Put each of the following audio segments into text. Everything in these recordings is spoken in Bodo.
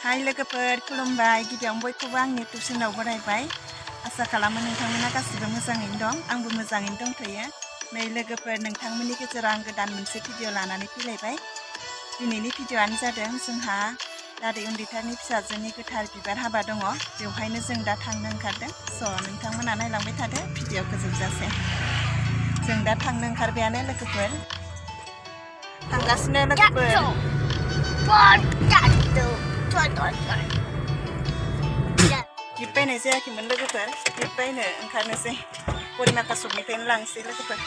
हाय लोगोफोर खुलुमबाय गिबियावनो बयखौबो आंनि इउटुब चेनेलाव बरायबाय आसा खालामो नोंथांमोना गासिबो मोजाङैनो दं आंबो मोजाङैनो दंथ'यो नै लोगोफोर नोंथांमोननि गेजेराव आं गोदान मोनसे भिडिअ लानानै फैलायबाय दिनैनि भिडिअआनो जादों जोंहा दादै उन्दैथारनि फिसाजोनि गोथार बिबार हाबा दङ बेवहायनो जों दा थांनो ओंखारदों स' नोंथांमोना नायलांबाय थादो भिडिअखौ जोबजासे जों दा थांनो ओंखारबायानो लोगोफोर थांगासिनो लोगोफोर गिफ्ट बायनाय जायाखैमोन लोगोफोर गिफ्ट बायनो ओंखारनोसै परिमाखा सकनिफ्रायनो लांसै लोगोफोर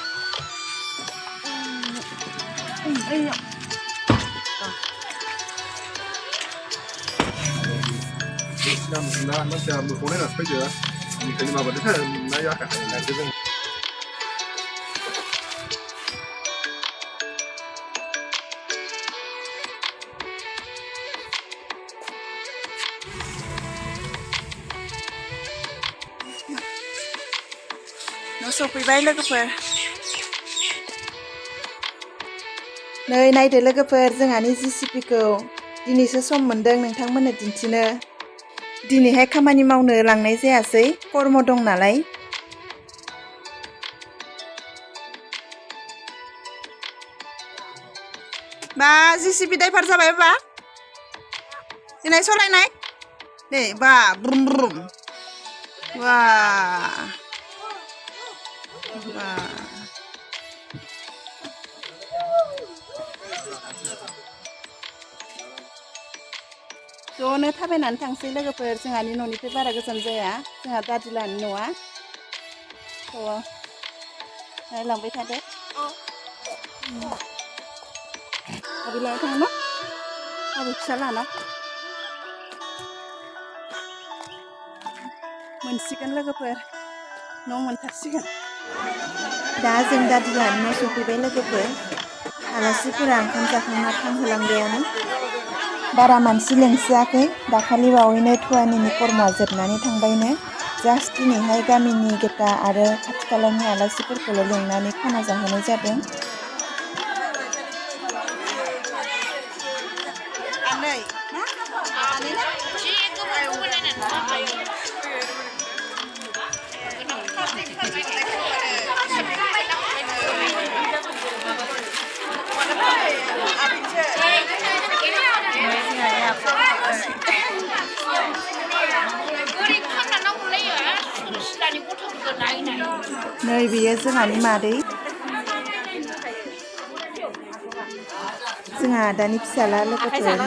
न' सफैबाय लोगोफोर नै नायदो लोगोफोर जोंहानि जिसिपिखौ दिनैसो सम मोन्दों नोंथांमोननो दिन्थिनो दिनैहाय खामानि मावनो लांनाय जायासै कर्म दं नालाय बा जिसिपि ड्राइभार जाबाय बा दिनै सलायनाय दे बा ब्रुम ब्रुम बा ज'नो थाबायनानै थांसै लोगोफोर जोंहानि न'निफ्राय बारा गोजान जाया जोंहा दादिलानि न'आ थ' नायलांबाय थादो आबै लाना थाङो न' आबै फिसा लाना मोनसिगोन लोगोफोर न' मोनथारसिगोन दा जों दादिलानि न' सफैबाय लोगोफोर आलासिफोरा ओंखाम जाखांना थांहोलांबायानो बारा मानसि लेंसियाखै दाखालि बावैनो थुवानिनि कर्मआ जोबनानै थांबायनो जास्ट दिनैहाय गामिनि गेटा आरो खाथि खालानि आलासिफोरखौल' लेंनानै खाना जाहोनाय जादों नै बेयो जोंहानि मादै जोंहा आदानि फिसाला लोगोफोर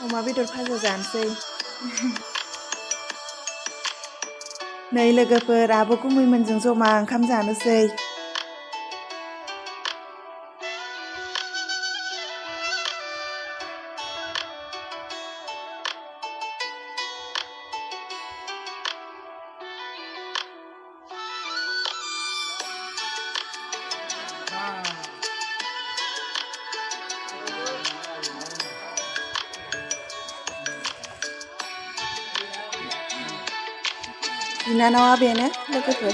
अमा बेदर भाजा जानोसै नै लोगोफोर आब' गुमैमोनजों जमा ओंखाम जानोसै बिनानावा बेनो लोगोफोर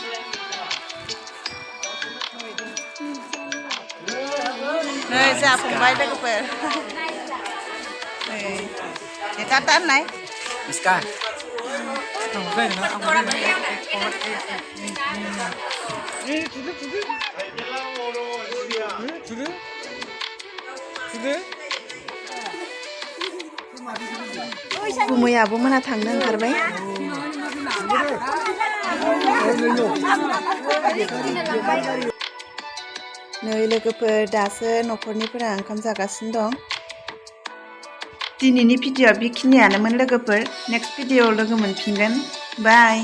नै जोंहा फंबाय लोगोफोर नै टाटा होननाय गुमै आब' मोना थांनो ओंखारबाय नै लोगोफोर दासो न'खरनिफोरा ओंखाम जागासिनो दं दिनैनि भिडिअआ बेखिनियानोमोन लोगोफोर नेक्स्ट भिडिअआव लोगो मोनफिनगोन बाय